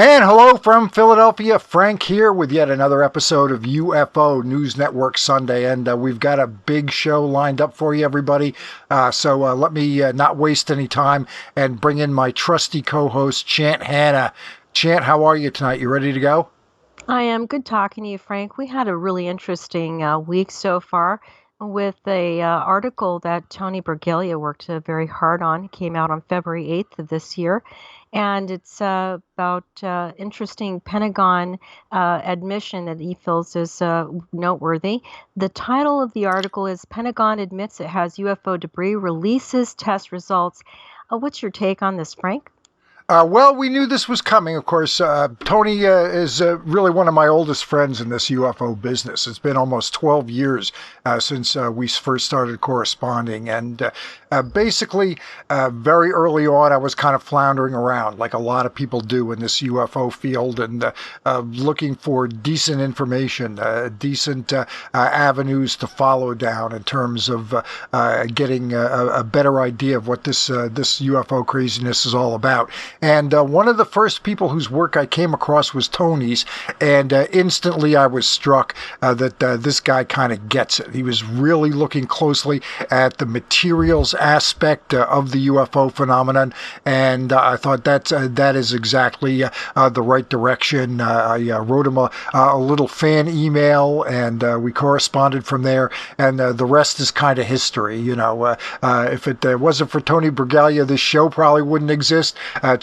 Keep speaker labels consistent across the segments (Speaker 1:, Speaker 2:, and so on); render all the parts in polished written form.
Speaker 1: And hello from Philadelphia, Frank here with yet another episode of UFO News Network Sunday. And we've got a big show lined up for you, everybody. So let me not waste any time and bring in my trusty co-host, Chant Hannah. Chant, how are you tonight? You ready to go?
Speaker 2: I am. Good talking to you, Frank. We had a really interesting week so far with a article that Tony Bragalia worked very hard on. It came out on February 8th of this year, and it's about interesting Pentagon admission that he feels is noteworthy. The title of the article is Pentagon Admits It Has UFO Debris, Releases Test Results. What's your take on this, Frank?
Speaker 1: Well, we knew this was coming, of course. Tony is really one of my oldest friends in this UFO business. It's been almost 12 years since we first started corresponding. And basically, very early on, I was kind of floundering around, like a lot of people do in this UFO field, and looking for decent information, decent avenues to follow down in terms of getting a better idea of what this UFO craziness is all about. And one of the first people whose work I came across was Tony's, and instantly I was struck that this guy kind of gets it. He was really looking closely at the materials aspect of the UFO phenomenon, and I thought that is exactly the right direction. I wrote him a little fan email, and we corresponded from there, and the rest is kind of history. You know, if it wasn't for Tony Bragalia, this show probably wouldn't exist.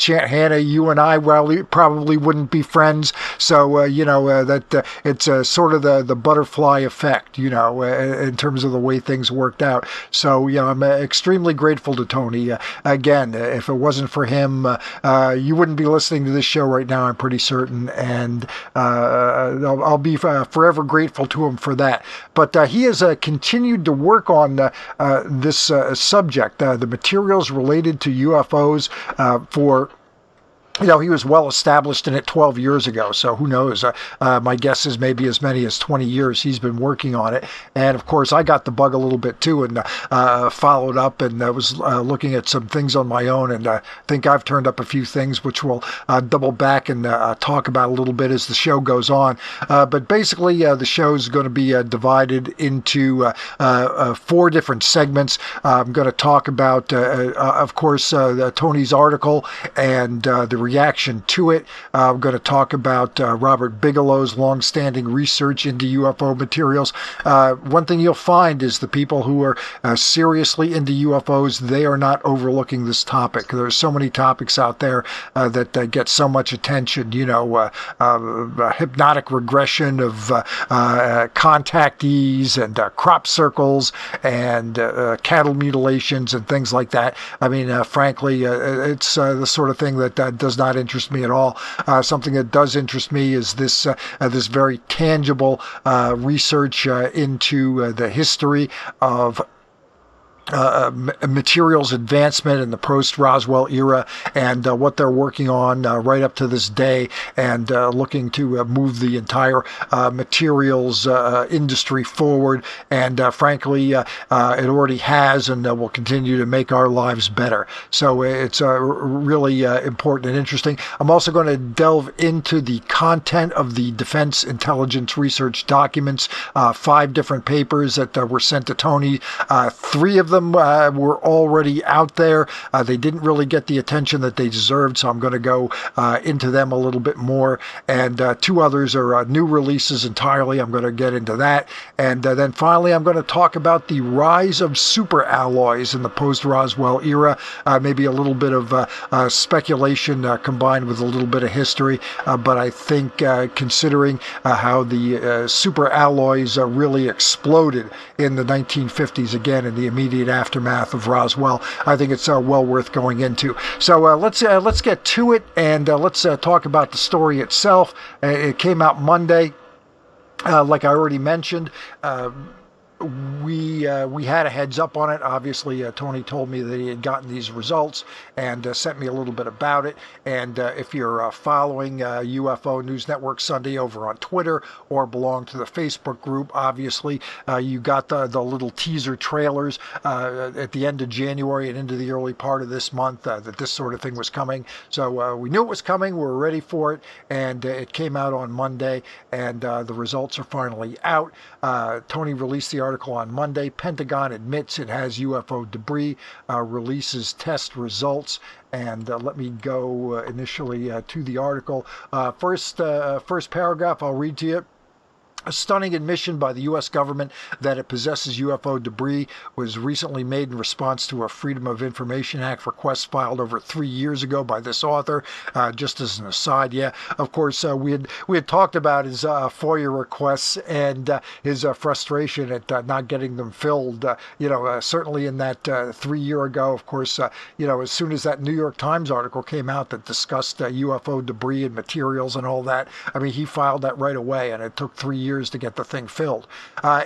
Speaker 1: Chant Hannah, you and I probably wouldn't be friends. So, that it's sort of the butterfly effect, in terms of the way things worked out. So, I'm extremely grateful to Tony. Again, if it wasn't for him, you wouldn't be listening to this show right now, I'm pretty certain. And I'll be forever grateful to him for that. But he has continued to work on this subject, the materials related to UFOs for... he was well established in it 12 years ago, so who knows? My guess is maybe as many as 20 years he's been working on it. And of course, I got the bug a little bit too, and followed up, and I was looking at some things on my own, and I think I've turned up a few things which we'll double back and talk about a little bit as the show goes on. But basically, the show is going to be divided into 4 different segments. I'm going to talk about, of course, Tony's article and the reaction to it. I'm going to talk about Robert Bigelow's long-standing research into UFO materials. One thing you'll find is the people who are seriously into UFOs, they are not overlooking this topic. There's so many topics out there that get so much attention, hypnotic regression of contactees and crop circles and cattle mutilations and things like that. I mean, frankly, it's the sort of thing that does not interest me at all. Something that does interest me is this very tangible research into the history of materials advancement in the post-Roswell era, and what they're working on right up to this day, and looking to move the entire materials industry forward. And frankly, it already has, and will continue to make our lives better. So it's really important and interesting. I'm also going to delve into the content of the Defense Intelligence Research documents, 5 different papers that were sent to Tony. 3 of them were already out there. They didn't really get the attention that they deserved, so I'm going to go into them a little bit more. And 2 others are new releases entirely. I'm going to get into that. And then finally, I'm going to talk about the rise of superalloys in the post-Roswell era. Maybe a little bit of speculation combined with a little bit of history. But I think considering how the superalloys really exploded in the 1950s, again, in the immediate aftermath of Roswell, I think it's well worth going into. So let's get to it, and let's talk about the story itself. It came out Monday, like I already mentioned. we had a heads up on it. Obviously, Tony told me that he had gotten these results and sent me a little bit about it. And if you're following UFO News Network Sunday over on Twitter or belong to the Facebook group, obviously you got the little teaser trailers at the end of January and into the early part of this month that this sort of thing was coming. So we knew it was coming. We were ready for it, and it came out on Monday, and the results are finally out. Tony released the article on Monday. Pentagon admits it has UFO debris, releases test results. And let me go initially to the article. First paragraph I'll read to you. A stunning admission by the U.S. government that it possesses UFO debris was recently made in response to a Freedom of Information Act request filed over 3 years ago by this author. Just as an aside, yeah, of course, we had talked about his FOIA requests and his frustration at not getting them filled. Certainly in that 3 year ago, of course, as soon as that New York Times article came out that discussed UFO debris and materials and all that, I mean, he filed that right away, and it took 3 years to get the thing filled.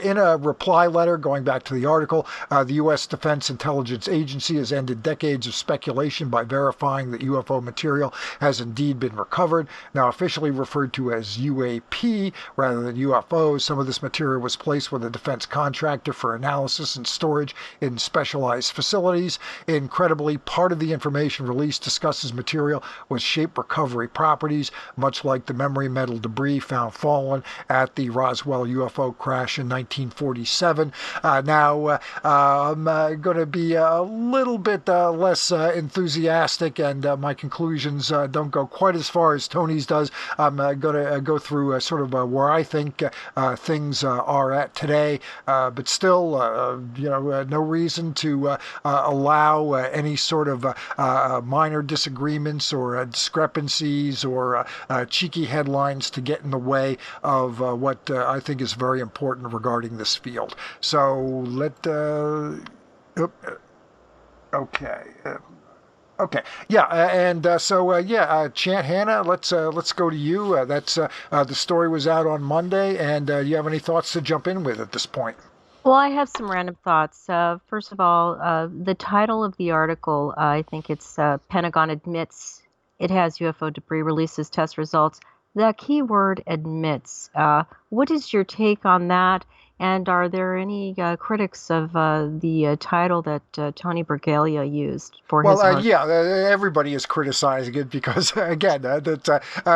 Speaker 1: In a reply letter, going back to the article, the U.S. Defense Intelligence Agency has ended decades of speculation by verifying that UFO material has indeed been recovered. Now officially referred to as UAP rather than UFOs, some of this material was placed with a defense contractor for analysis and storage in specialized facilities. Incredibly, part of the information released discusses material with shape recovery properties, much like the memory metal debris found fallen at the Roswell UFO crash in 1947. Now, I'm going to be a little bit less enthusiastic, and my conclusions don't go quite as far as Tony's does. I'm going to go through sort of where I think things are at today, but still, no reason to allow any sort of minor disagreements or discrepancies or cheeky headlines to get in the way of what I think is very important regarding this field. So okay. Okay, yeah, and Chant, Hannah, let's go to you. That's the story was out on Monday, and you have any thoughts to jump in with at this point?
Speaker 2: Well, I have some random thoughts. First of all, the title of the article, I think it's Pentagon admits it has UFO debris, releases test results. The key word admits. What is your take on that? And are there any critics of the title that Tony Bragalia used for his article?
Speaker 1: Yeah, everybody is criticizing it because, again, that's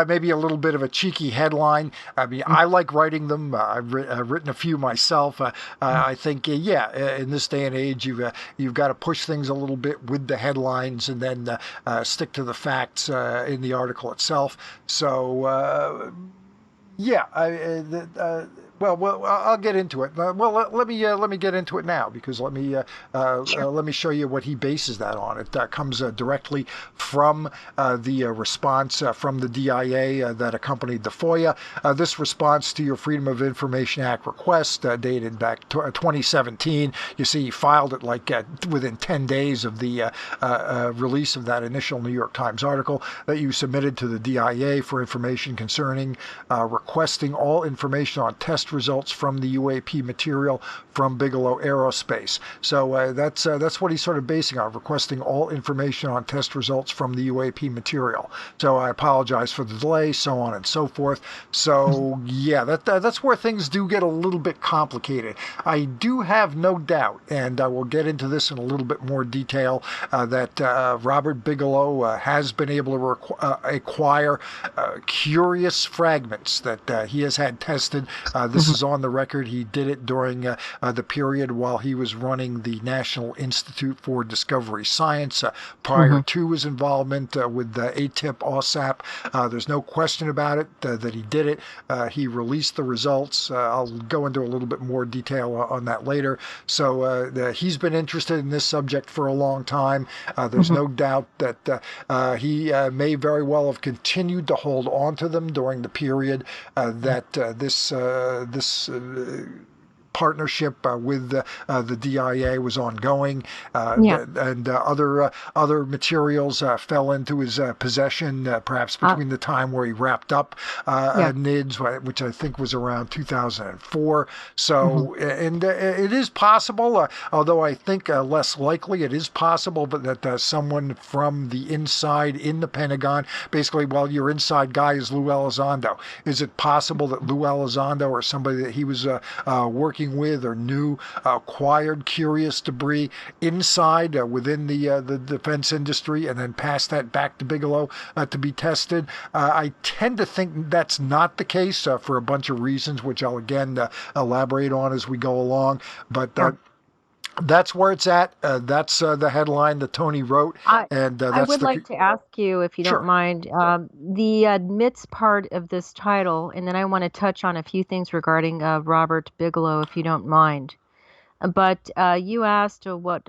Speaker 1: maybe a little bit of a cheeky headline. I mean, I like writing them. I've written a few myself. I think, in this day and age, you've got to push things a little bit with the headlines and then stick to the facts in the article itself. So, I'll get into it. Let me get into it now because let me show you what he bases that on. It comes directly from the response from the DIA that accompanied the FOIA. This response to your Freedom of Information Act request dated back 2017. You see, he filed it like within 10 days of the release of that initial New York Times article that you submitted to the DIA for information concerning requesting all information on test results from the UAP material from Bigelow Aerospace. So that's what he's sort of basing on, requesting all information on test results from the UAP material. So I apologize for the delay, so on and so forth. So that's where things do get a little bit complicated. I do have no doubt, and I will get into this in a little bit more detail, that Robert Bigelow has been able to acquire curious fragments that he has had tested. This is on the record. He did it during the period while he was running the National Institute for Discovery Science prior to his involvement with the AATIP OSAP. There's no question about it that he did it. He released the results. I'll go into a little bit more detail on that later. So he's been interested in this subject for a long time. There's no doubt that he may very well have continued to hold on to them during the period that this partnership with the DIA was ongoing,
Speaker 2: Yeah.
Speaker 1: and other materials fell into his possession, perhaps between the time where he wrapped up
Speaker 2: Yeah.
Speaker 1: NIDS, which I think was around 2004.
Speaker 2: Hmm.
Speaker 1: So, and it is possible, although I think less likely, it is possible, but that someone from the inside in the Pentagon, basically, well, your inside guy is Lou Elizondo. Is it possible that Lou Elizondo or somebody that he was working with or knew acquired curious debris inside within the defense industry and then passed that back to Bigelow to be tested? I tend to think that's not the case for a bunch of reasons, which I'll again elaborate on as we go along. But
Speaker 2: Sure.
Speaker 1: that's where it's at. That's the headline that Tony wrote,
Speaker 2: I
Speaker 1: and
Speaker 2: I
Speaker 1: that's
Speaker 2: would
Speaker 1: the
Speaker 2: like to ask you, if you don't
Speaker 1: sure.
Speaker 2: mind, the admits part of this title, and then I want to touch on a few things regarding Robert Bigelow, if you don't mind. But you asked what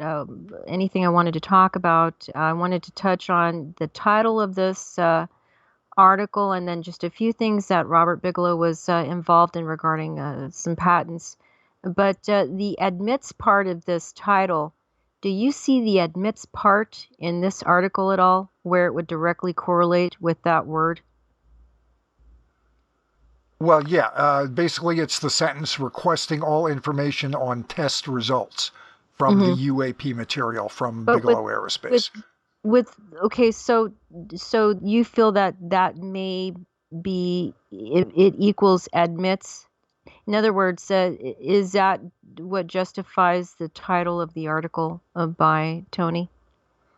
Speaker 2: anything I wanted to talk about. I wanted to touch on the title of this article, and then just a few things that Robert Bigelow was involved in regarding some patents. But the admits part of this title, do you see the admits part in this article at all, where it would directly correlate with that word?
Speaker 1: Well, yeah. Basically, it's the sentence requesting all information on test results from the
Speaker 2: Hmm.
Speaker 1: UAP material from
Speaker 2: But
Speaker 1: Bigelow
Speaker 2: with
Speaker 1: Aerospace.
Speaker 2: with okay, so you feel that that may be it equals admits. In other words, is that what justifies the title of the article by Tony?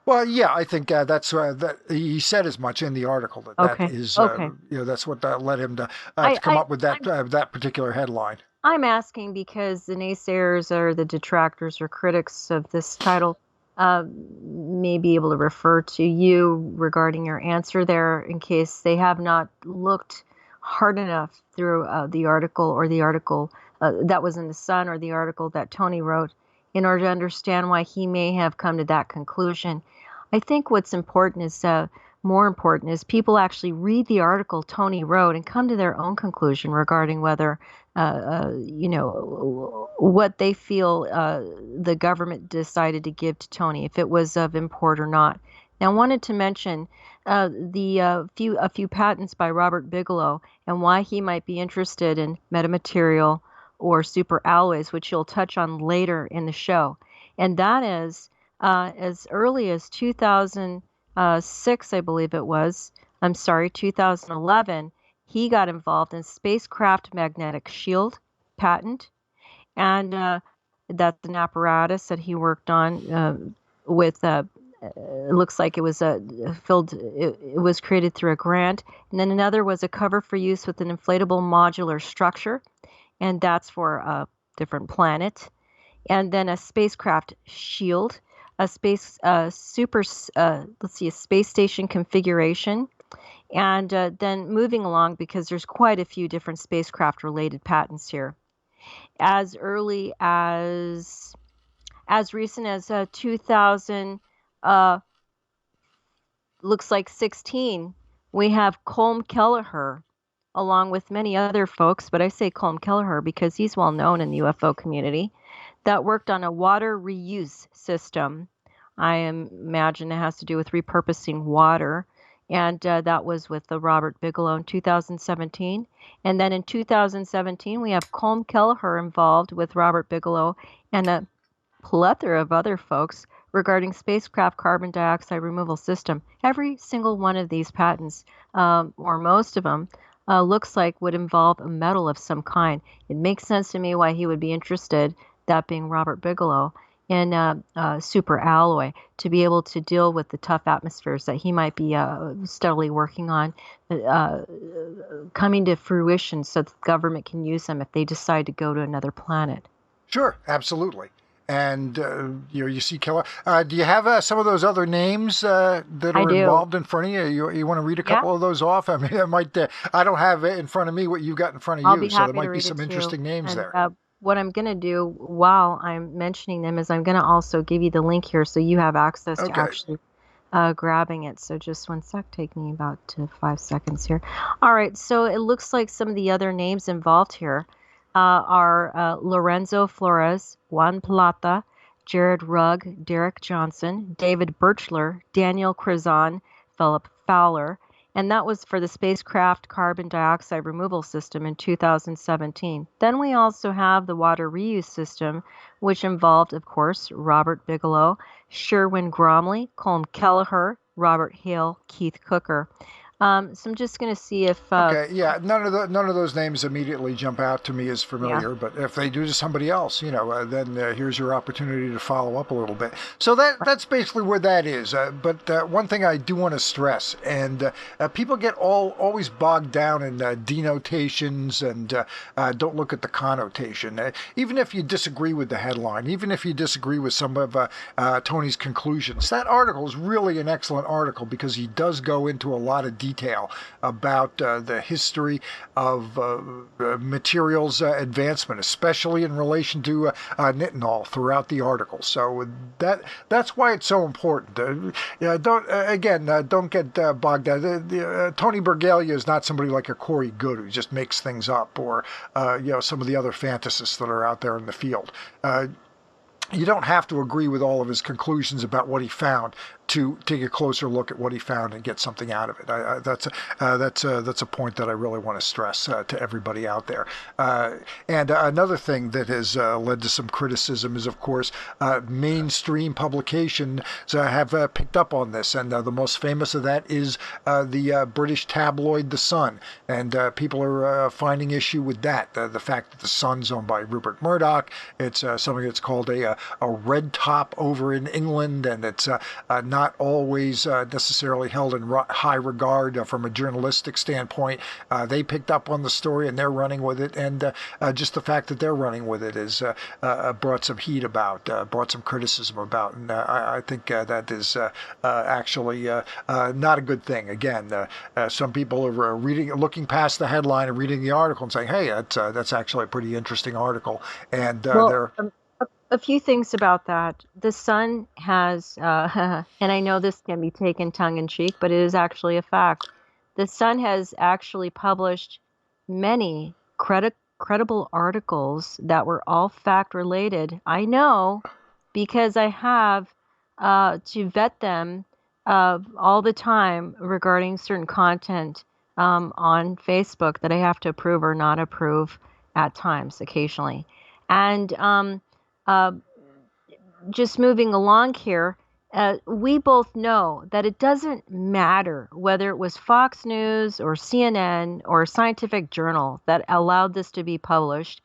Speaker 1: Well, yeah, I think that's that he said as much in the article that
Speaker 2: Okay,
Speaker 1: is
Speaker 2: okay.
Speaker 1: that's what led him to
Speaker 2: I,
Speaker 1: come
Speaker 2: I,
Speaker 1: up with
Speaker 2: I'm,
Speaker 1: that particular headline.
Speaker 2: I'm asking because the naysayers or the detractors or critics of this title uh, may be able to refer to you regarding your answer there in case they have not looked hard enough through the article or the article that was in the Sun or the article that Tony wrote in order to understand why he may have come to that conclusion. I think what's important is more important is people actually read the article Tony wrote and come to their own conclusion regarding whether what they feel the government decided to give to Tony, if it was of import or not. Now, I wanted to mention the a few patents by Robert Bigelow and why he might be interested in metamaterial or superalloys, which you'll touch on later in the show. And that is as early as 2006, I believe it was. I'm sorry, 2011 he got involved in spacecraft magnetic shield patent, and that's an apparatus that he worked on with. It looks like it was filled. It was created through a grant, and then another was a cover for use with an inflatable modular structure, and that's for a different planet. And then a spacecraft shield, a space super. Let's see, a space station configuration and then moving along, because there's quite a few different spacecraft related patents here. As early as recent as 2000, uh, looks like 16, we have Colm Kelleher, along with many other folks, but I say Colm Kelleher because he's well known in the UFO community, that worked on a water reuse system. I imagine it has to do with repurposing water. And that was with the Robert Bigelow in 2017. And then in 2017, we have Colm Kelleher involved with Robert Bigelow and a plethora of other folks regarding spacecraft carbon dioxide removal system. Every single one of these patents, or most of them, looks like would involve a metal of some kind. It makes sense to me why he would be interested, that being Robert Bigelow, in super alloy to be able to deal with the tough atmospheres that he might be steadily working on coming to fruition so that the government can use them if they decide to go to another planet.
Speaker 1: Sure, absolutely. And you see Keller. Do you have some of those other names that
Speaker 2: I
Speaker 1: are
Speaker 2: do.
Speaker 1: involved in front of you? You want to read a
Speaker 2: Yeah,
Speaker 1: couple of those off? I mean, I might. I don't have it in front of me what you've got in front of
Speaker 2: I'll
Speaker 1: you,
Speaker 2: be
Speaker 1: so there
Speaker 2: happy to
Speaker 1: might be
Speaker 2: read it
Speaker 1: some
Speaker 2: too.
Speaker 1: interesting names
Speaker 2: And
Speaker 1: there.
Speaker 2: what I'm going to do while I'm mentioning them is I'm going to also give you the link here so you have access to
Speaker 1: Okay.
Speaker 2: actually grabbing it. So just one sec, take me about 5 seconds here. All right, so it looks like some of the other names involved here. are Lorenzo Flores, Juan Plata, Jared Rugg, Derek Johnson, David Birchler, Daniel Crizon, Philip Fowler, and that was for the spacecraft carbon dioxide removal system in 2017. Then we also have the water reuse system, which involved, of course, Robert Bigelow, Sherwin Gromley, Colm Kelleher, Robert Hale, Keith Cooker. So I'm just going to see if
Speaker 1: Okay, yeah, none of those names immediately jump out to me as
Speaker 2: yeah.
Speaker 1: familiar, but if they do to somebody else, then here's your opportunity to follow up a little bit. So that's basically where that is. But one thing I do want to stress, and people get always bogged down in denotations and don't look at the connotation. Even if you disagree with the headline, even if you disagree with some of Tony's conclusions, that article is really an excellent article because he does go into a lot of detail about the history of materials advancement, especially in relation to nitinol throughout the article. So that's why it's so important. Don't get bogged down. Tony Bragalia is not somebody like a Corey Good who just makes things up, or some of the other fantasists that are out there in the field. You don't have to agree with all of his conclusions about what he found to take a closer look at what he found and get something out of it. That's a point that I really want to stress to everybody out there. And another thing that has led to some criticism is, of course, mainstream publications have picked up on this, and the most famous of that is the British tabloid The Sun, and people are finding issue with that. The fact that The Sun's owned by Rupert Murdoch, it's something that's called a red top over in England, and it's not always necessarily held in high regard from a journalistic standpoint. They picked up on the story and they're running with it, and just the fact that they're running with it is brought some heat about, brought some criticism about, and I think that is actually not a good thing. Again, some people are looking past the headline and reading the article and saying, "Hey, that's actually a pretty interesting article," and they're
Speaker 2: a few things about that. The Sun has, and I know this can be taken tongue in cheek, but it is actually a fact. The Sun has actually published many credible articles that were all fact related. I know because I have to vet them all the time regarding certain content on Facebook that I have to approve or not approve at times, occasionally. And uh, just moving along here, we both know that it doesn't matter whether it was Fox News or CNN or a scientific journal that allowed this to be published.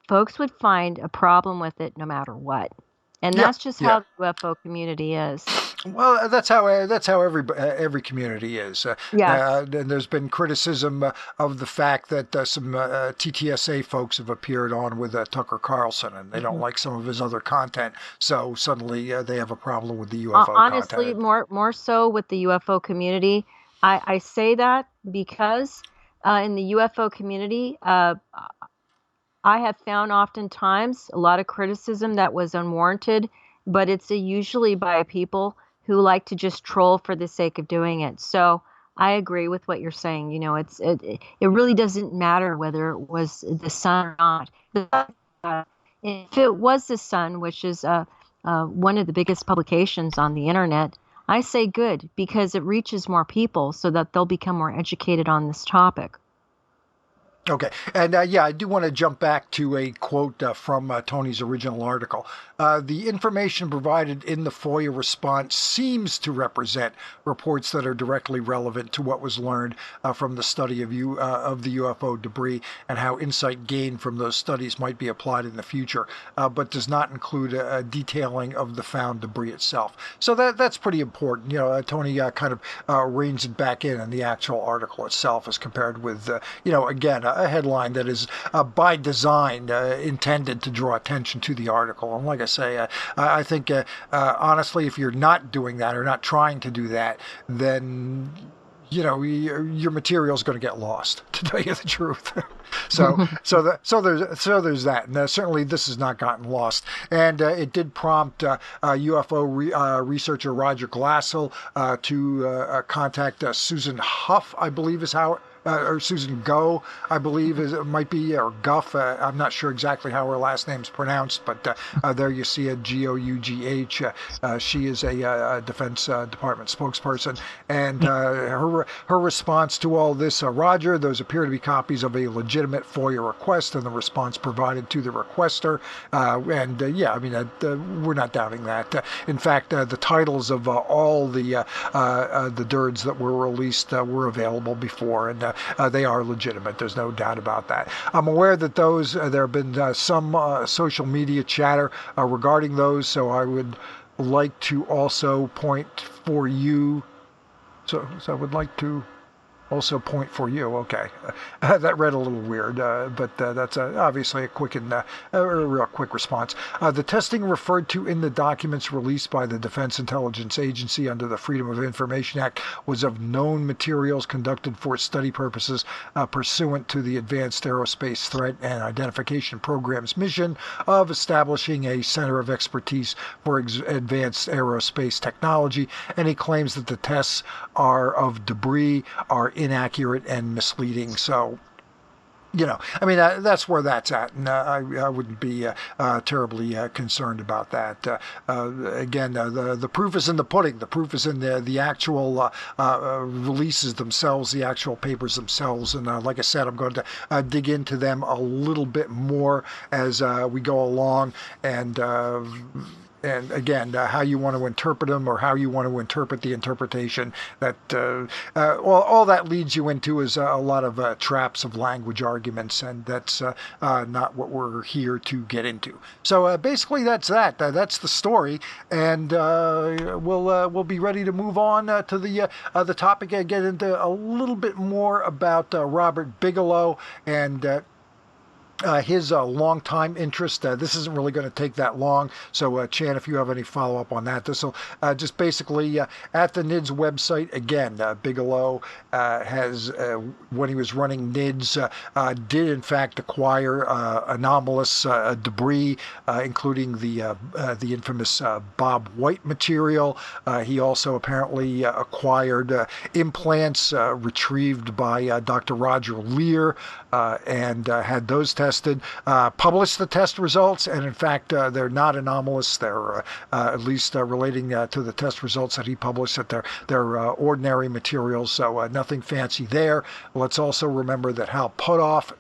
Speaker 2: Folks would find a problem with it no matter what. And
Speaker 1: yeah,
Speaker 2: that's just
Speaker 1: yeah.
Speaker 2: how the UFO community is.
Speaker 1: Well, that's how every community is.
Speaker 2: Yes.
Speaker 1: And there's been criticism of the fact that some TTSA folks have appeared on with Tucker Carlson, and they don't like some of his other content. So suddenly they have a problem with the UFO
Speaker 2: Honestly,
Speaker 1: content.
Speaker 2: more so with the UFO community. I say that because in the UFO community, I have found oftentimes a lot of criticism that was unwarranted, but it's usually by people who like to just troll for the sake of doing it. So I agree with what you're saying. It really doesn't matter whether it was the Sun or not. If it was the Sun, which is one of the biggest publications on the internet, I say good because it reaches more people so that they'll become more educated on this topic.
Speaker 1: Okay, and I do want to jump back to a quote from Tony's original article. The information provided in the FOIA response seems to represent reports that are directly relevant to what was learned from the study of the UFO debris and how insight gained from those studies might be applied in the future, but does not include a detailing of the found debris itself. So that's pretty important. Tony kind of reins it back in the actual article itself as compared with, again, a headline that is by design intended to draw attention to the article. And like I say, I think honestly, if you're not doing that or not trying to do that, then your material is going to get lost, to tell you the truth. so there's that, and certainly this has not gotten lost, and it did prompt UFO researcher Roger Glassell to contact Susan Huff, I believe is how or Susan Go, I believe it might be, or Guff. I'm not sure exactly how her last name's pronounced, but there you see it, Gough. She is a Defense Department spokesperson, and her response to all this, Roger, those appear to be copies of a legitimate FOIA request, and the response provided to the requester. Yeah, I mean, we're not doubting that. In fact, the titles of all the DIRDs that were released were available before, and they are legitimate. There's no doubt about that. I'm aware that there have been some social media chatter regarding those, so I would like to also point for you. So I would like to also point for you. Okay, that read a little weird, but that's obviously a quick and a real quick response. The testing referred to in the documents released by the Defense Intelligence Agency under the Freedom of Information Act was of known materials conducted for study purposes pursuant to the Advanced Aerospace Threat and Identification Program's mission of establishing a center of expertise for advanced aerospace technology. And he claims that the tests are of debris are inaccurate and misleading. So, I mean, that's where that's at, and I wouldn't be terribly concerned about that. Again, the proof is in the pudding. The proof is in the actual releases themselves, the actual papers themselves, and like I said, I'm going to dig into them a little bit more as we go along, and again, how you want to interpret them or how you want to interpret the interpretation. That all that leads you into is a lot of traps of language arguments, and that's not what we're here to get into. So basically, that's that. That's the story, and we'll be ready to move on to the topic and get into a little bit more about Robert Bigelow and his long-time interest. This isn't really going to take that long, so Chant, if you have any follow-up on that, this will just basically at the NIDS website, again, Bigelow has, when he was running NIDS, did in fact acquire anomalous debris, including the infamous Bob White material. He also apparently acquired implants retrieved by Dr. Roger Lear, and had those tested, published the test results, and in fact they're not anomalous. They're at least relating to the test results that he published, that they're ordinary materials, so nothing fancy there. Let's also remember that Howe Putoff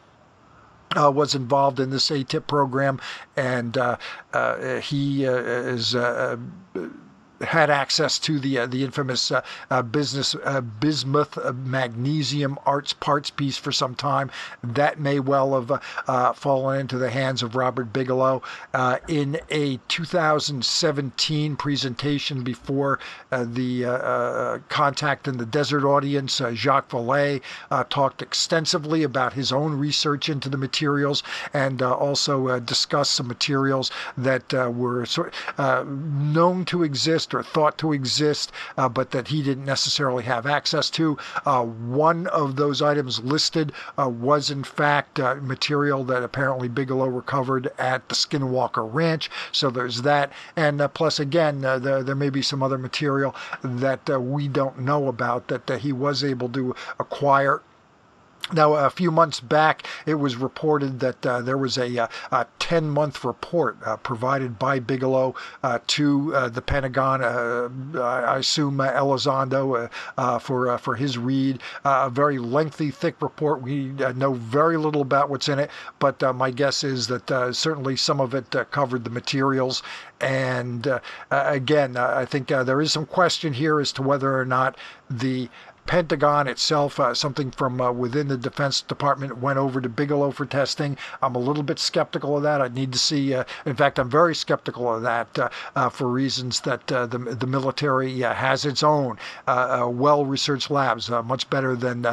Speaker 1: was involved in this AATIP program, and he is had access to the infamous bismuth magnesium arts parts piece for some time. That may well have fallen into the hands of Robert Bigelow. In a 2017 presentation before the Contact in the Desert audience, Jacques Vallée talked extensively about his own research into the materials, and also discussed some materials that were known to exist or thought to exist, but that he didn't necessarily have access to. One of those items listed was in fact material that apparently Bigelow recovered at the Skinwalker Ranch. So there's that, and plus again, there may be some other material that we don't know about that he was able to acquire. Now, a few months back, it was reported that there was a 10-month report provided by Bigelow to the Pentagon, I assume Elizondo, for his read. A very lengthy, thick report. We know very little about what's in it, but my guess is that certainly some of it covered the materials. And again, I think there is some question here as to whether or not the Pentagon itself, something from within the Defense Department, went over to Bigelow for testing. I'm a little bit skeptical of that. I'd need to see. In fact, I'm very skeptical of that for reasons that the military has its own well-researched labs, much better than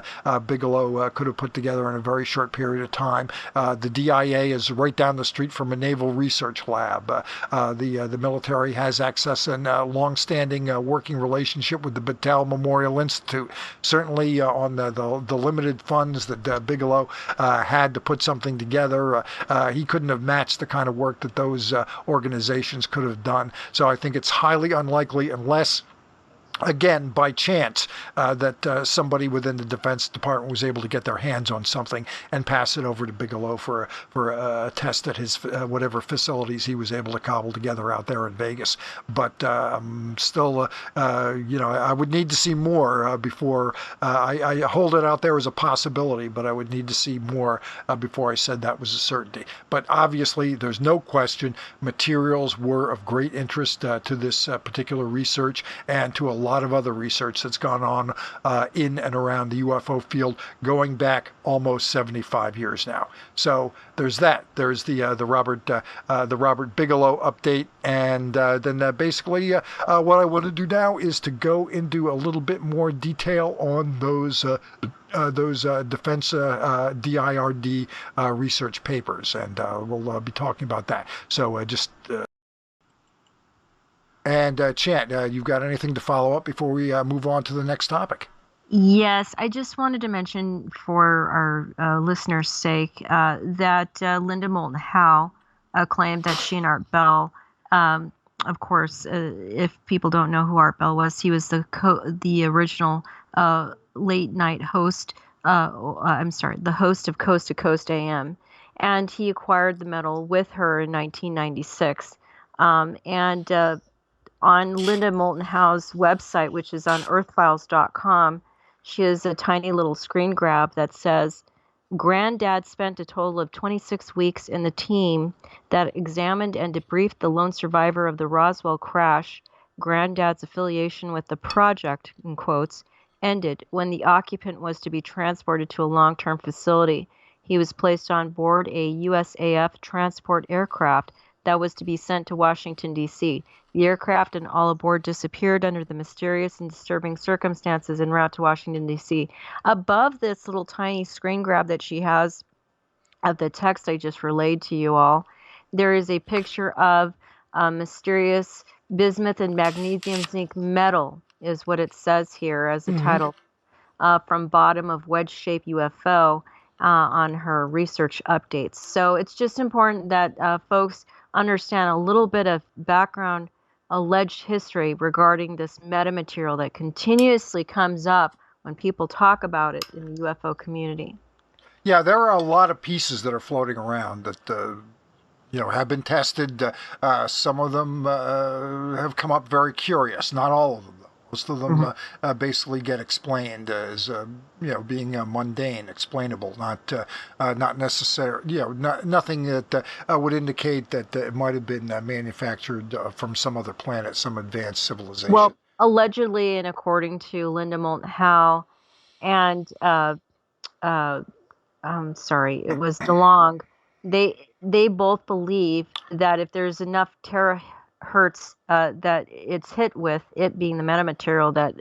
Speaker 1: Bigelow could have put together in a very short period of time. The DIA is right down the street from a naval research lab. The military has access and long-standing working relationship with the Battelle Memorial Institute. Certainly on the limited funds that Bigelow had to put something together, he couldn't have matched the kind of work that those organizations could have done. So I think it's highly unlikely, unless again, by chance, that somebody within the Defense Department was able to get their hands on something and pass it over to Bigelow for a test at his whatever facilities he was able to cobble together out there in Vegas. But still, I would need to see more before I hold it out there as a possibility, but I would need to see more before I said that was a certainty. But obviously, there's no question materials were of great interest to this particular research and to a lot of other research that's gone on in and around the UFO field going back almost 75 years now. So there's that. There's the Robert Bigelow update, and then basically what I want to do now is to go into a little bit more detail on those defense DIRD research papers, and we'll be talking about that. So Chant, you've got anything to follow up before we move on to the next topic?
Speaker 2: Yes, I just wanted to mention for our listeners' sake that Linda Moulton Howe claimed that she and Art Bell, of course, if people don't know who Art Bell was, he was the original late night host. The host of Coast to Coast AM, and he acquired the medal with her in 1996. On Linda Moulton Howe's website, which is on earthfiles.com, she has a tiny little screen grab that says, Granddad spent a total of 26 weeks in the team that examined and debriefed the lone survivor of the Roswell crash. Granddad's affiliation with the project, in quotes, ended when the occupant was to be transported to a long-term facility. He was placed on board a USAF transport aircraft that was to be sent to Washington, D.C. The aircraft and all aboard disappeared under the mysterious and disturbing circumstances en route to Washington, D.C. Above this little tiny screen grab that she has of the text I just relayed to you all, there is a picture of a mysterious bismuth and magnesium zinc metal, is what it says here as a title, from bottom of wedge-shaped UFO on her research updates. So it's just important that folks understand a little bit of background alleged history regarding this metamaterial that continuously comes up when people talk about it in the UFO community.
Speaker 1: Yeah, there are a lot of pieces that are floating around that have been tested. Some of them have come up very curious. Not all of them, though. Most of them basically get explained as being mundane, explainable, not necessary. Nothing that would indicate that it might have been manufactured from some other planet, some advanced civilization.
Speaker 2: Well, allegedly, and according to Linda Moulton Howe, and it was DeLong. They both believe that if there's enough terahertz that it's hit with, it being the metamaterial that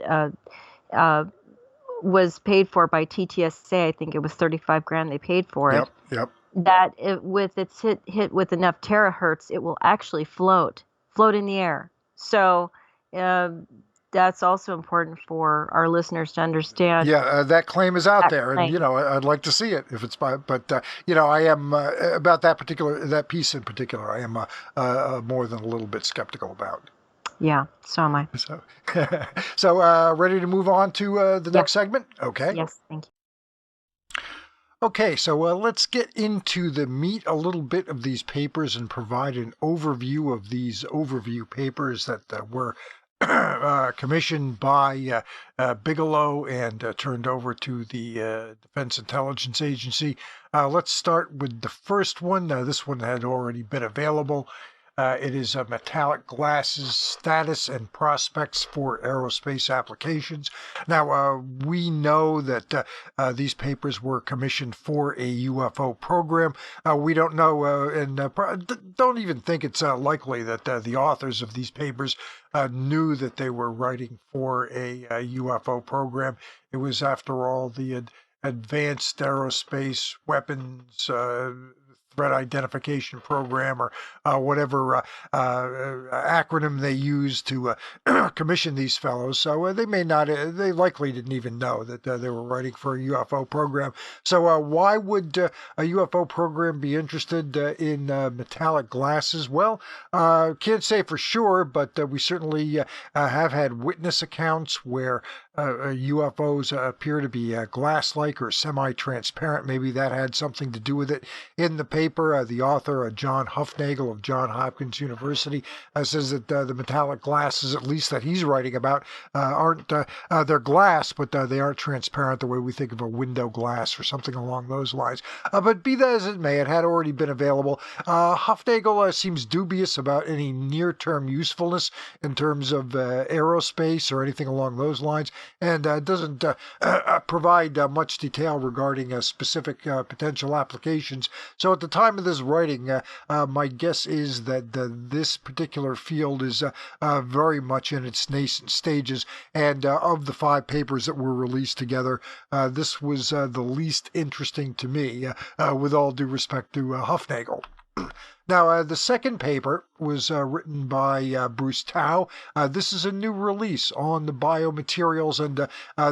Speaker 2: was paid for by TTSA, I think it was 35 grand they paid for it.
Speaker 1: Yep.
Speaker 2: That with its hit with enough terahertz, it will actually float in the air. So that's also important for our listeners to understand.
Speaker 1: Yeah, that claim is out there, and I'd like to see it if it's by. But I am about that piece in particular. I am more than a little bit skeptical about.
Speaker 2: Yeah, so am I.
Speaker 1: So ready to move on to the next segment? Okay.
Speaker 2: Yes, thank you.
Speaker 1: Okay, so let's get into the meat a little bit of these papers and provide an overview of these overview papers that were commissioned by Bigelow and turned over to the Defense Intelligence Agency. Let's start with the first one. This one had already been available. It is metallic glasses status and prospects for aerospace applications. Now, we know that these papers were commissioned for a UFO program. We don't know and don't even think it's likely that the authors of these papers knew that they were writing for a UFO program. It was, after all, the advanced aerospace weapons threat identification program or whatever acronym they use to commission these fellows. So they may not, they likely didn't even know that they were writing for a UFO program. So why would a UFO program be interested in metallic glasses? Well, can't say for sure, but we certainly have had witness accounts where UFOs appear to be glass-like or semi-transparent. Maybe that had something to do with it. In the paper, the author, John Hufnagel of Johns Hopkins University, says that the metallic glasses, at least that he's writing about, aren't, they're glass, but they aren't transparent the way we think of a window glass or something along those lines. But be that as it may, it had already been available. Hufnagel seems dubious about any near-term usefulness in terms of aerospace or anything along those lines, and doesn't provide much detail regarding specific potential applications. So at the time of this writing, my guess is that this particular field is very much in its nascent stages, and of the 5 papers that were released together, this was the least interesting to me, with all due respect to Hufnagel. Now, the second paper was written by Bruce Howe. This is a new release on the biomaterials, and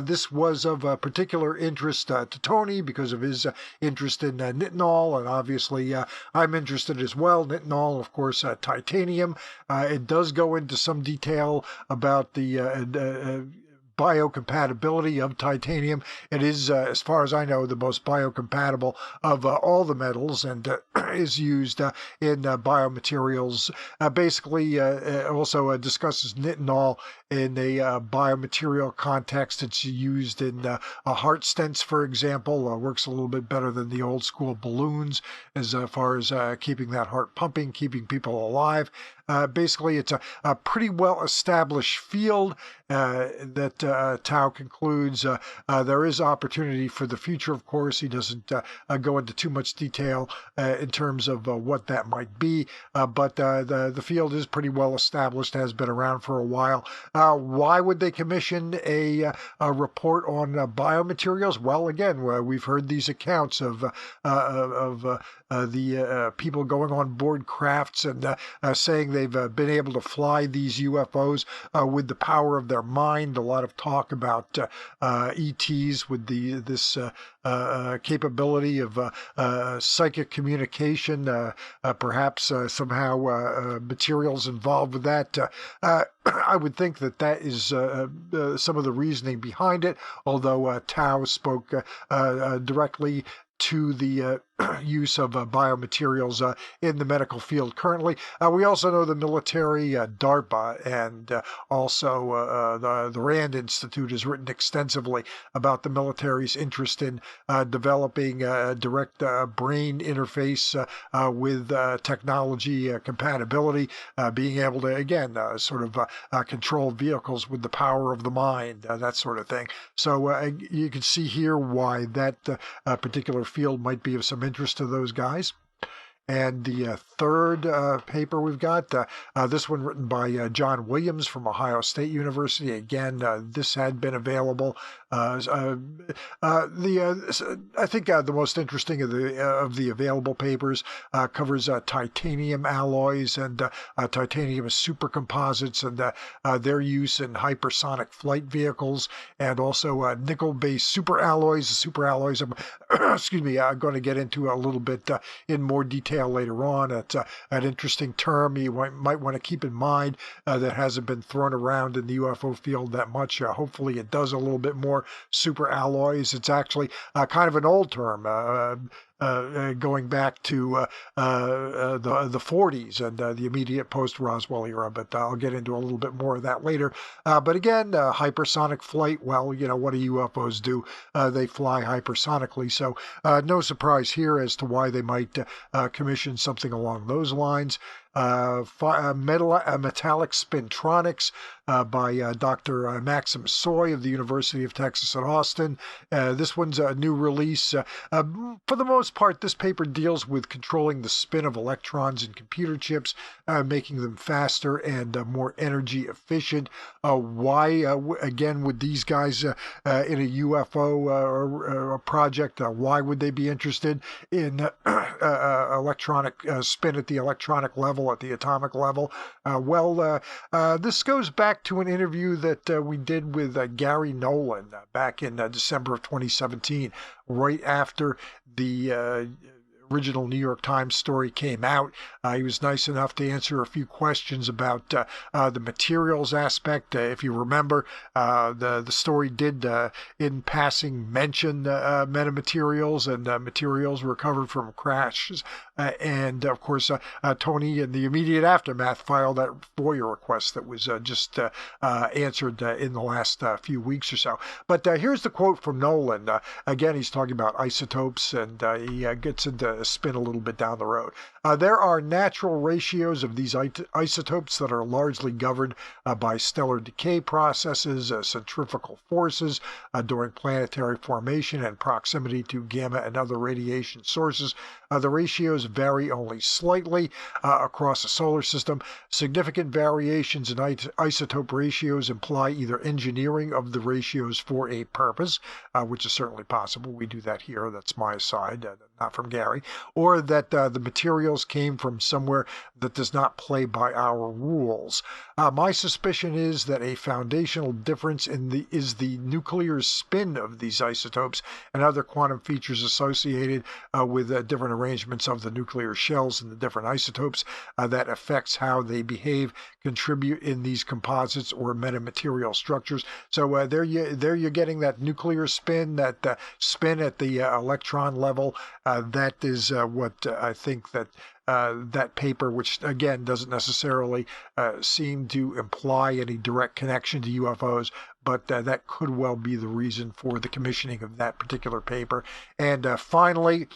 Speaker 1: this was of particular interest to Tony because of his interest in nitinol, and obviously I'm interested as well. Nitinol, of course, titanium. It does go into some detail about the biocompatibility of titanium. It is, as far as I know, the most biocompatible of all the metals, and is used in biomaterials. Basically, also discusses nitinol in a biomaterial context. It's used in heart stents, for example. Works a little bit better than the old school balloons as far as keeping that heart pumping, keeping people alive. Basically, it's a pretty well-established field that Tao concludes there is opportunity for the future. Of course, he doesn't go into too much detail in terms of what that might be, but the field is pretty well established, has been around for a while. Why would they commission a report on biomaterials? Well, again, we've heard these accounts of the people going on board crafts and saying they've been able to fly these UFOs with the power of their mind. A lot of talk about ETs with this capability of psychic communication, perhaps somehow materials involved with that. I would think that is some of the reasoning behind it, although Tao spoke directly to the use of biomaterials in the medical field currently. We also know the military, DARPA, and also the RAND Institute has written extensively about the military's interest in developing a direct brain interface with technology compatibility, being able to, again, sort of control vehicles with the power of the mind, that sort of thing. So you can see here why that particular field might be of some interest to those guys. And the third paper we've got, this one written by John Williams from Ohio State University. Again, this had been available. I think the most interesting of the available papers covers titanium alloys and titanium supercomposites and their use in hypersonic flight vehicles, and also nickel-based superalloys. The superalloys, excuse me, I'm going to get into a little bit in more detail later on. It's an interesting term you might want to keep in mind that hasn't been thrown around in the UFO field that much. Hopefully it does a little bit more. Superalloys, it's actually kind of an old term. Going back to the 40s and the immediate post-Roswell era, but I'll get into a little bit more of that later. But again, hypersonic flight, well, you know, what do UFOs do? They fly hypersonically, so no surprise here as to why they might commission something along those lines. metallic spintronics by Dr. Maxim Soy of the University of Texas at Austin. This one's a new release. For the most part, this paper deals with controlling the spin of electrons in computer chips, making them faster and more energy efficient. Why, again, would these guys in a UFO project, why would they be interested in electronic spin at the electronic level, at the atomic level? This goes back to an interview that we did with Gary Nolan back in December of 2017, right after the original New York Times story came out. He was nice enough to answer a few questions about the materials aspect. If you remember, the story did, in passing, mention metamaterials and materials recovered from crashes. And of course, Tony, in the immediate aftermath, filed that FOIA request that was just answered in the last few weeks or so. But here's the quote from Nolan. Again, he's talking about isotopes, and he gets into spin a little bit down the road. There are natural ratios of these isotopes that are largely governed by stellar decay processes, centrifugal forces during planetary formation, and proximity to gamma and other radiation sources. The ratios vary only slightly across the solar system. Significant variations in isotope ratios imply either engineering of the ratios for a purpose, which is certainly possible. We do that here. That's my side, not from Gary. Or that the materials came from somewhere that does not play by our rules. My suspicion is that a foundational difference is the nuclear spin of these isotopes and other quantum features associated with different arrangements of the nuclear shells in the different isotopes that affects how they behave, contribute in these composites or metamaterial structures. So there you're getting that nuclear spin, that spin at the electron level. That is what I think that that paper, which again doesn't necessarily seem to imply any direct connection to UFOs, but that could well be the reason for the commissioning of that particular paper. And finally,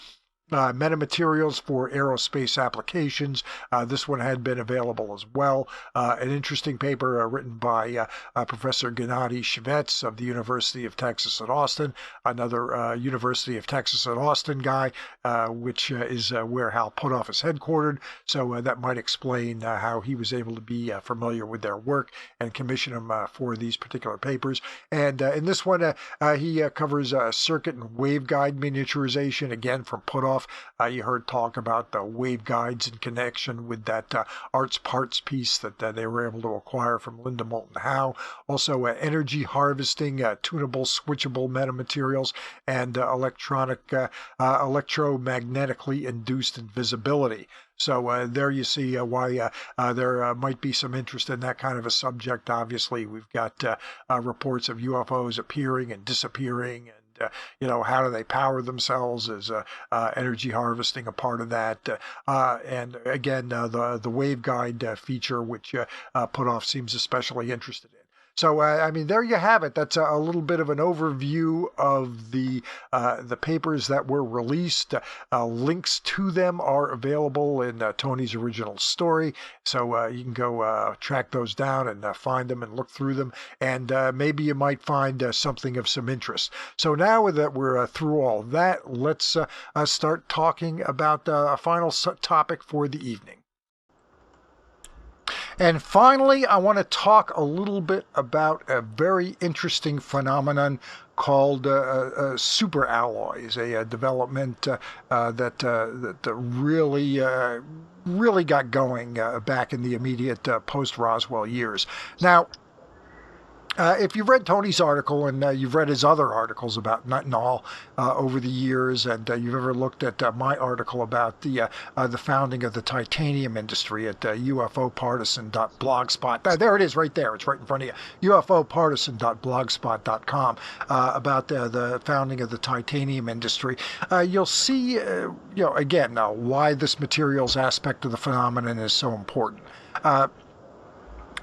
Speaker 1: metamaterials for aerospace applications. This one had been available as well. An interesting paper written by Professor Gennady Shvets of the University of Texas at Austin, another University of Texas at Austin guy, which is where Hal Puthoff is headquartered. So that might explain how he was able to be familiar with their work and commission them for these particular papers. And in this one, he covers circuit and waveguide miniaturization, again from Puthoff. You heard talk about the waveguides in connection with that arts parts piece that they were able to acquire from Linda Moulton Howe. Also, energy harvesting, tunable, switchable metamaterials, and electromagnetically induced invisibility. So there you see why there might be some interest in that kind of a subject. Obviously, we've got reports of UFOs appearing and disappearing, and how do they power themselves? Is energy harvesting a part of that? And again, the waveguide feature, which Puthoff seems especially interested in. So, I mean, there you have it. That's a little bit of an overview of the papers that were released. Links to them are available in Tony's original story. So you can go track those down and find them and look through them. And maybe you might find something of some interest. So now that we're through all that, let's start talking about a final topic for the evening. And finally, I want to talk a little bit about a very interesting phenomenon called superalloys, a development that really got going back in the immediate post-Roswell years. Now, if you've read Tony's article and you've read his other articles about Nuttall over the years, and you've ever looked at my article about the founding of the titanium industry at ufopartisan.blogspot. There it is right there. It's right in front of you. ufopartisan.blogspot.com about the founding of the titanium industry. You'll see, again, why this materials aspect of the phenomenon is so important.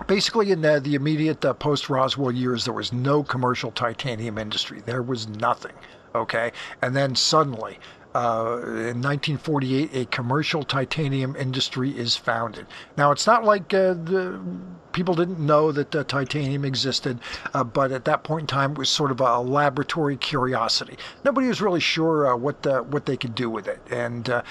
Speaker 1: Basically, in the immediate post-Roswell years, there was no commercial titanium industry. There was nothing, okay? And then suddenly, in 1948, a commercial titanium industry is founded. Now, it's not like the people didn't know that titanium existed, but at that point in time, it was sort of a laboratory curiosity. Nobody was really sure what they could do with it, and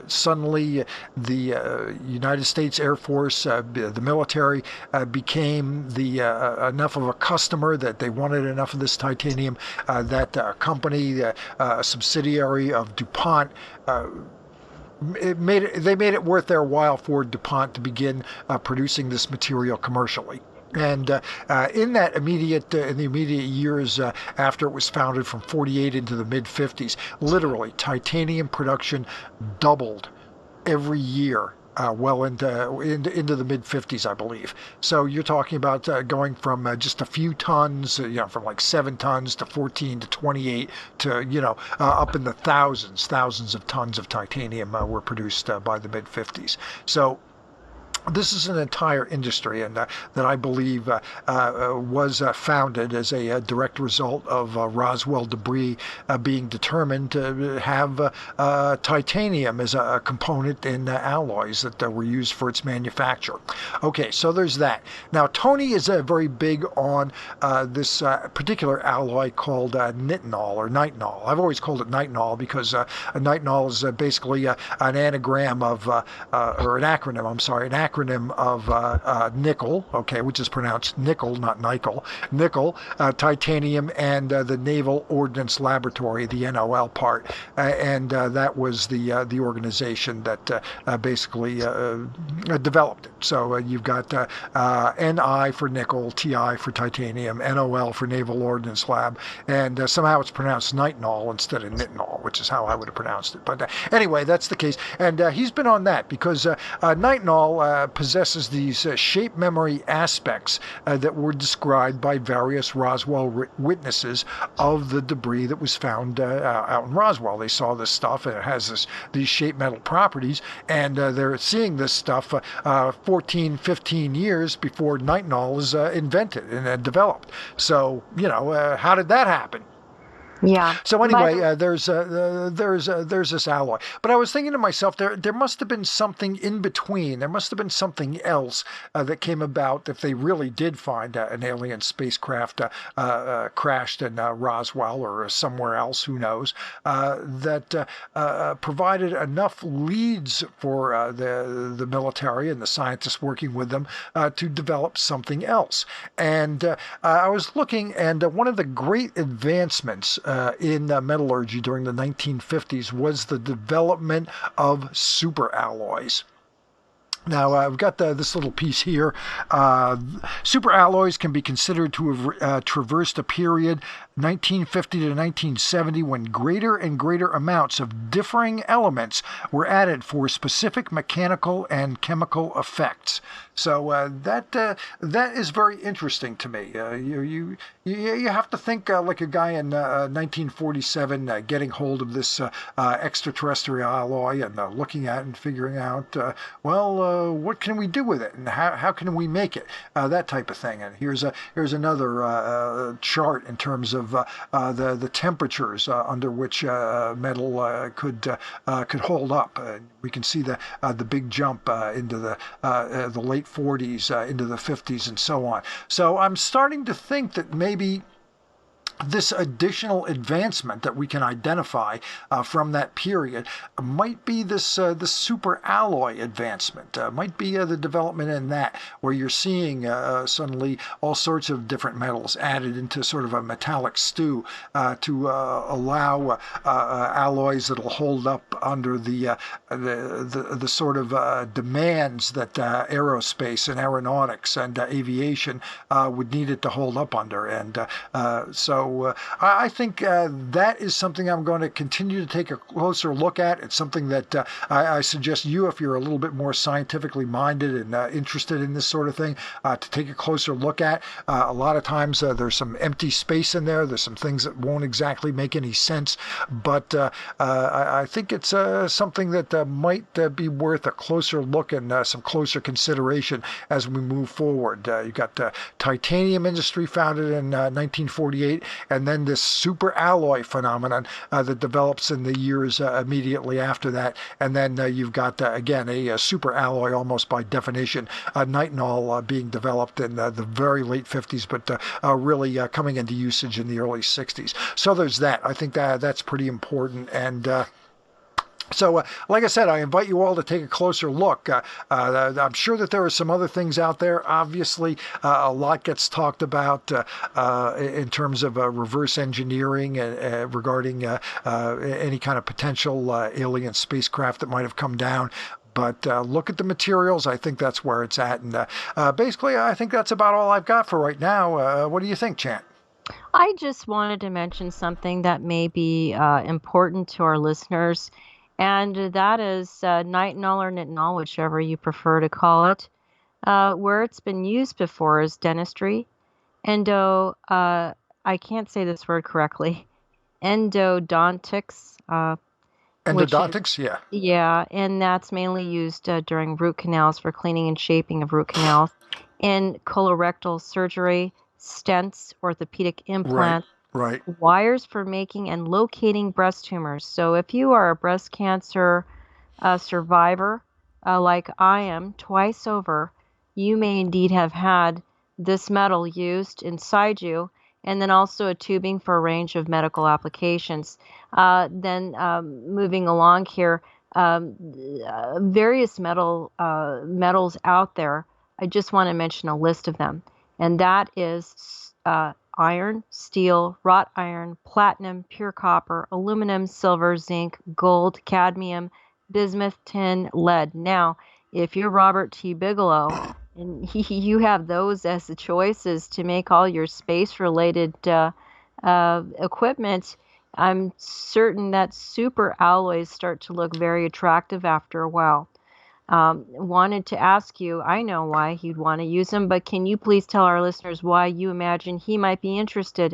Speaker 1: suddenly the United States Air Force, the military, became enough of a customer that they wanted enough of this titanium that a company, a subsidiary of DuPont, they made it worth their while for DuPont to begin producing this material commercially. And in the immediate years after it was founded, from 48 into the mid 50s, literally titanium production doubled every year. Well into the mid 50s, I believe. So you're talking about going from just a few tons, from like 7 tons to 14 to 28 to up in the thousands of tons of titanium were produced by the mid 50s. So this is an entire industry, and that I believe was founded as a direct result of Roswell debris being determined to have titanium as a component in alloys that were used for its manufacture. Okay, so there's that. Now, Tony is very big on this particular alloy called nitinol or nitinol. I've always called it nitinol because nitinol is basically an anagram of, or an acronym, I'm sorry, an acronym of nickel, okay, which is pronounced nickel, not nickel, nickel, titanium, and the Naval Ordnance Laboratory, the NOL part, and that was the organization that basically developed it. So you've got NI for nickel, TI for titanium, NOL for Naval Ordnance Lab, and somehow it's pronounced nitinol instead of nitinol, which is how I would have pronounced it. But anyway, that's the case, and he's been on that because nitinol possesses these shape memory aspects that were described by various Roswell witnesses of the debris that was found out in Roswell. They saw this stuff, and it has these shape metal properties, and they're seeing this stuff 14, 15 years before nitinol is invented and developed. So, how did that happen?
Speaker 2: Yeah.
Speaker 1: So anyway, there's this alloy. But I was thinking to myself, there must have been something in between. There must have been something else that came about if they really did find an alien spacecraft crashed in Roswell or somewhere else, who knows, that provided enough leads for the military and the scientists working with them to develop something else. And I was looking, and one of the great advancements in metallurgy during the 1950s was the development of superalloys. Now, I've got this little piece here. Superalloys can be considered to have traversed a period 1950 to 1970 when greater and greater amounts of differing elements were added for specific mechanical and chemical effects. So that is very interesting to me. You have to think like a guy in 1947 getting hold of this extraterrestrial alloy and looking at it and figuring out, what can we do with it and how can we make it? That type of thing. And here's another chart in terms of the temperatures under which metal could hold up. We can see the big jump into the late 40s into the 50s and so on. So I'm starting to think that maybe this additional advancement that we can identify from that period might be this super alloy advancement, might be the development in that, where you're seeing suddenly all sorts of different metals added into sort of a metallic stew to allow alloys that'll hold up under the sort of demands that aerospace and aeronautics and aviation would need it to hold up under. And so I think that is something I'm going to continue to take a closer look at. It's something that I suggest you, if you're a little bit more scientifically minded and interested in this sort of thing, to take a closer look at. A lot of times there's some empty space in there. There's some things that won't exactly make any sense. But I think it's something that might be worth a closer look and some closer consideration as we move forward. You've got the titanium industry founded in 1948. and then this superalloy phenomenon that develops in the years immediately after that. And then you've got, again, a superalloy almost by definition, nitinol being developed in the very late 50s, but really coming into usage in the early 60s. So there's that. I think that's pretty important. And so, like I said, I invite you all to take a closer look. I'm sure that there are some other things out there. Obviously, a lot gets talked about in terms of reverse engineering regarding any kind of potential alien spacecraft that might have come down. But look at the materials. I think that's where it's at. And basically, I think that's about all I've got for right now. What do you think, Chant?
Speaker 2: I just wanted to mention something that may be important to our listeners, and that is nitinol or nitinol, whichever you prefer to call it. Where it's been used before is dentistry, I can't say this word correctly, endodontics, which
Speaker 1: Endodontics, yeah.
Speaker 2: yeah, and that's mainly used during root canals for cleaning and shaping of root canals, in colorectal surgery, stents, orthopedic
Speaker 1: Right,
Speaker 2: implants,
Speaker 1: right.
Speaker 2: wires for making and locating breast tumors. So if you are a breast cancer survivor, like I am, twice over, you may indeed have had this metal used inside you, and then also a tubing for a range of medical applications. Then moving along here, various metals out there. I just want to mention a list of them, and that is iron, steel, wrought iron, platinum, pure copper, aluminum, silver, zinc, gold, cadmium, bismuth, tin, lead. Now, if you're Robert T. Bigelow and you have those as the choices to make all your space-related equipment, I'm certain that super alloys start to look very attractive after a while. Wanted to ask you, I know why he'd want to use them, but can you please tell our listeners why you imagine he might be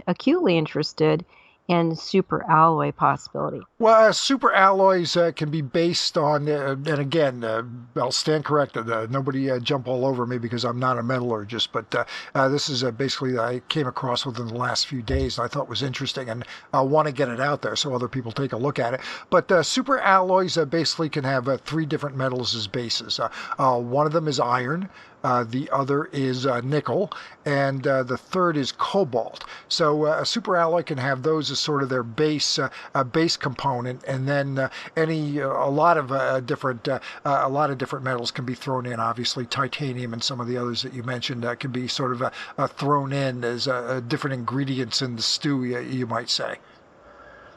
Speaker 2: acutely interested in super alloy possibility?
Speaker 1: Well, super alloys can be based on, and again, I'll stand corrected. Nobody jump all over me because I'm not a metallurgist, but this is basically I came across within the last few days and I thought was interesting, and I want to get it out there so other people take a look at it. But super alloys basically can have three different metals as bases. One of them is iron. The other is nickel, and the third is cobalt. So a superalloy can have those as sort of their base component, and then a lot of different metals can be thrown in. Obviously, titanium and some of the others that you mentioned can be sort of thrown in as different ingredients in the stew, you might say.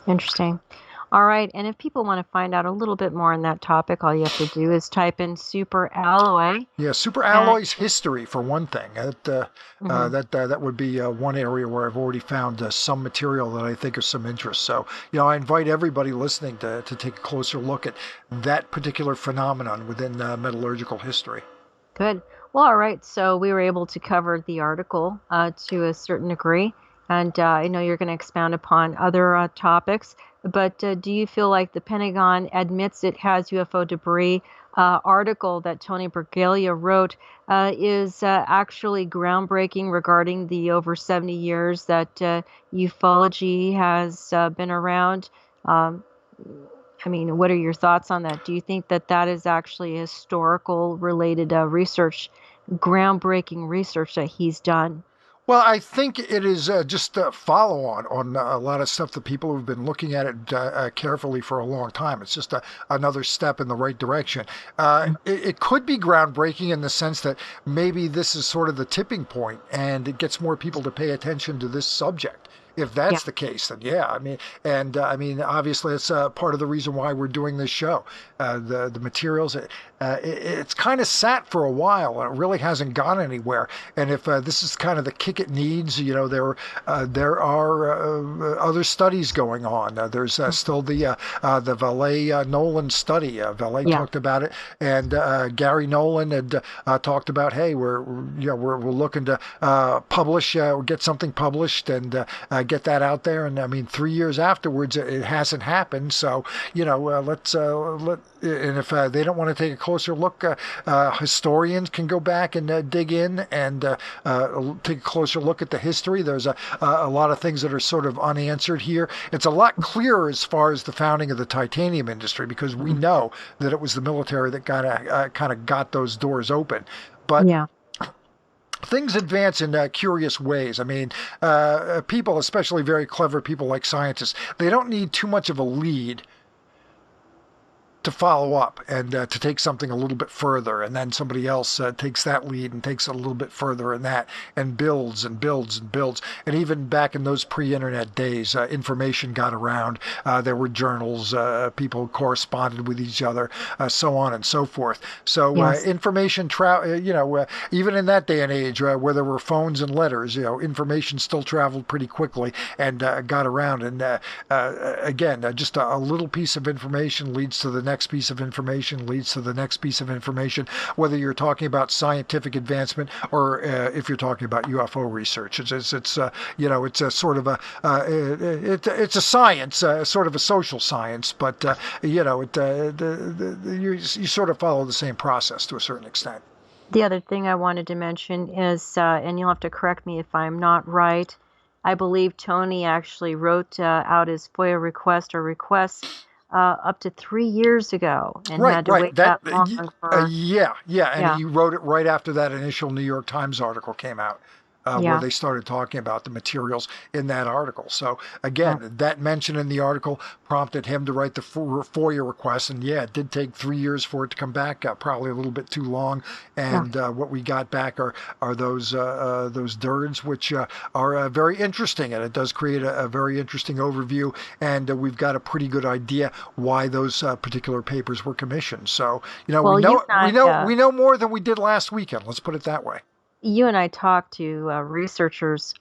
Speaker 2: Interesting. All right. And if people want to find out a little bit more on that topic, all you have to do is type in super alloy.
Speaker 1: Yeah, super
Speaker 2: And
Speaker 1: alloys history for one thing.
Speaker 2: mhm.
Speaker 1: That would be one area where I've already found some material that I think is some interest. So, I invite everybody listening to take a closer look at that particular phenomenon within metallurgical history.
Speaker 2: Good. Well, all right. So we were able to cover the article to a certain degree. And I know you're going to expound upon other topics. But do you feel like the Pentagon admits it has UFO debris? Article that Tony Bragalia wrote is actually groundbreaking regarding the over 70 years that ufology has been around. Um, I mean, what are your thoughts on that? Do you think that that is actually historical related research, groundbreaking research that he's done?
Speaker 1: Well, I think it is just a follow on a lot of stuff that people have been looking at it carefully for a long time. It's just another step in the right direction. It could be groundbreaking in the sense that maybe this is sort of the tipping point and it gets more people to pay attention to this subject. If
Speaker 2: Yeah.
Speaker 1: that's the case, then yeah, I mean, obviously, it's part of the reason why we're doing this show. The materials, it's kind of sat for a while, and it really hasn't gone anywhere. And if this is kind of the kick it needs, there are other studies going on. There's still the Valet Nolan study. Valet
Speaker 2: Yeah.
Speaker 1: talked about it, and Gary Nolan had talked about, hey, we're looking to publish, or get something published, and get that out there. And I mean, 3 years afterwards, it hasn't happened. So, and if they don't want to take a closer look, historians can go back and dig in and take a closer look at the history. There's a lot of things that are sort of unanswered here. It's a lot clearer as far as the founding of the titanium industry, because we know that it was the military that kind of got those doors open. But
Speaker 2: Yeah.
Speaker 1: things advance in curious ways. I mean, people, especially very clever people like scientists, they don't need too much of a lead to follow up and to take something a little bit further, and then somebody else takes that lead and takes it a little bit further, and that, and builds and builds and builds. And even back in those pre-internet days, information got around. There were journals, people corresponded with each other, so on and so forth. So
Speaker 2: Yes.
Speaker 1: information, even in that day and age where there were phones and letters, information still traveled pretty quickly and got around. And again, just a little piece of information leads to the next piece of information, leads to the next piece of information, whether you're talking about scientific advancement or if you're talking about UFO research. It's a sort of it's a science, sort of a social science, but you sort of follow the same process to a certain extent.
Speaker 2: The other thing I wanted to mention is, and you'll have to correct me if I'm not right, I believe Tony actually wrote out his FOIA request up to 3 years ago and had to wait that long for.
Speaker 1: Yeah, and
Speaker 2: Yeah.
Speaker 1: he wrote it right after that initial New York Times article came out. Where
Speaker 2: Yeah.
Speaker 1: they started talking about the materials in that article. So again, that mention in the article prompted him to write the FOIA request, and yeah, it did take 3 years for it to come back, probably a little bit too long. And what we got back are those DIRDs, which are very interesting, and it does create a very interesting overview. And we've got a pretty good idea why those particular papers were commissioned. So
Speaker 2: Well,
Speaker 1: we know more than we did last weekend. Let's put it that way.
Speaker 2: you and I talk to researchers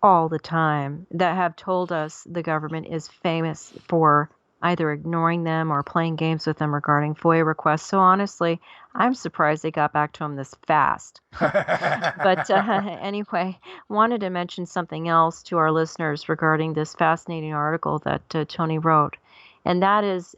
Speaker 2: all the time that have told us the government is famous for either ignoring them or playing games with them regarding FOIA requests. So honestly, I'm surprised they got back to them this fast. But anyway, wanted to mention something else to our listeners regarding this fascinating article that Tony wrote. And that is,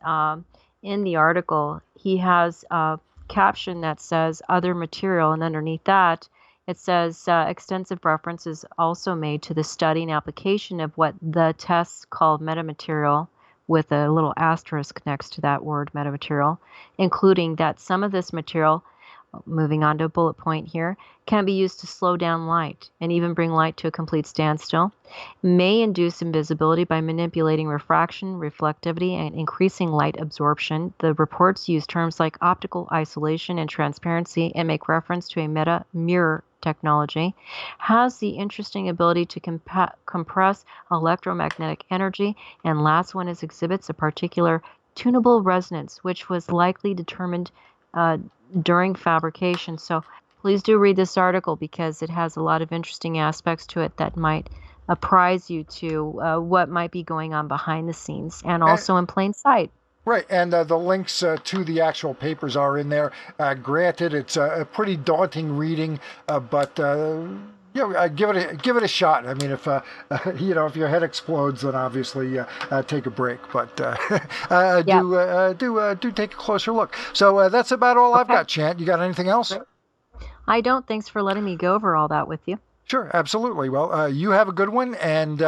Speaker 2: in the article, he has a caption that says other material, and underneath that, it says extensive reference is also made to the study and application of what the tests called metamaterial, with a little asterisk next to that word metamaterial, including that some of this material, moving on to a bullet point here, can be used to slow down light and even bring light to a complete standstill, may induce invisibility by manipulating refraction, reflectivity, and increasing light absorption. The reports use terms like optical isolation and transparency and make reference to a meta-mirror technology, has the interesting ability to compress electromagnetic energy, and last one is exhibits a particular tunable resonance, which was likely determined during fabrication. So please do read this article because it has a lot of interesting aspects to it that might apprise you to what might be going on behind the scenes and also in plain sight.
Speaker 1: Right, and the links to the actual papers are in there. Granted, it's a pretty daunting reading, but give it a shot. I mean, if if your head explodes, then obviously take a break. But do take a closer look. So that's about all I've got. Chant, you got anything else?
Speaker 2: I don't. Thanks for letting me go over all that with you.
Speaker 1: Sure, absolutely. Well, you have a good one, and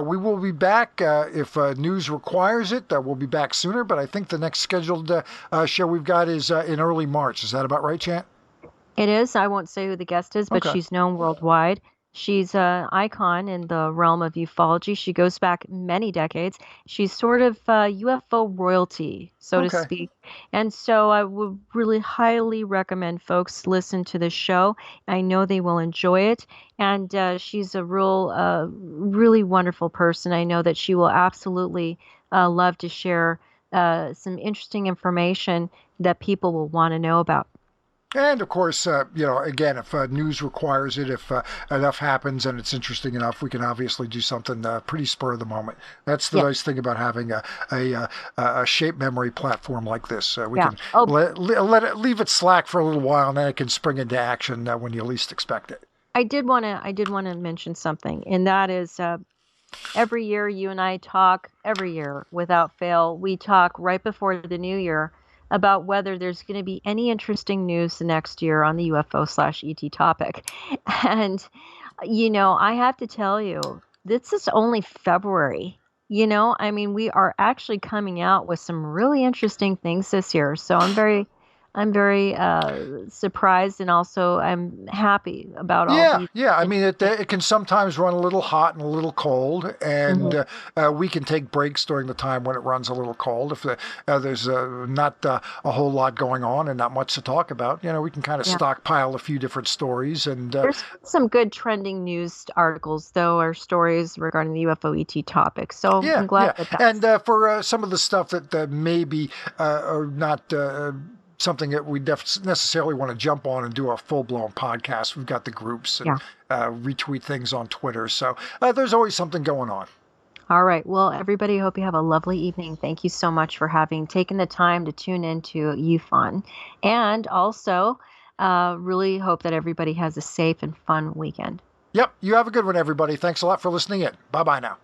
Speaker 1: we will be back if news requires it. We'll be back sooner, but I think the next scheduled show we've got is in early March. Is that about right, Chant?
Speaker 2: It is. I won't say who the guest is, but she's known worldwide. She's an icon in the realm of ufology. She goes back many decades. She's sort of UFO royalty, so to speak. And so I would really highly recommend folks listen to the show. I know they will enjoy it. And she's a really wonderful person. I know that she will absolutely love to share some interesting information that people will want to know about.
Speaker 1: And of course, again, if news requires it, if enough happens and it's interesting enough, we can obviously do something pretty spur of the moment. That's the nice thing about having a shape memory platform like this. We can let it leave it slack for a little while, and then it can spring into action when you least expect it.
Speaker 2: I did want to mention something, and that is Every year, you and I talk, every year without fail. We talk right before the new year about whether there's going to be any interesting news the next year on the UFO/ET topic. And, I have to tell you, this is only February. I mean, we are actually coming out with some really interesting things this year. So I'm very surprised, and also I'm happy about all
Speaker 1: Yeah,
Speaker 2: these
Speaker 1: yeah. I mean,
Speaker 2: interesting.
Speaker 1: it can sometimes run a little hot and a little cold, and
Speaker 2: Mhm.
Speaker 1: we can take breaks during the time when it runs a little cold. If there's not a whole lot going on and not much to talk about, we can kind of
Speaker 2: Yeah.
Speaker 1: stockpile a few different stories. And
Speaker 2: There's some good trending news articles, though, or stories regarding the UFO ET topic. So
Speaker 1: yeah,
Speaker 2: I'm glad
Speaker 1: yeah.
Speaker 2: that
Speaker 1: And
Speaker 2: that's.
Speaker 1: for some of the stuff that maybe are not. Something that we necessarily want to jump on and do a full-blown podcast. We've got the groups and
Speaker 2: Yeah.
Speaker 1: retweet things on Twitter. So there's always something going on.
Speaker 2: All right. Well, everybody, hope you have a lovely evening. Thank you so much for having taken the time to tune into UFON. And also, really hope that everybody has a safe and fun weekend.
Speaker 1: Yep. You have a good one, everybody. Thanks a lot for listening in. Bye bye now.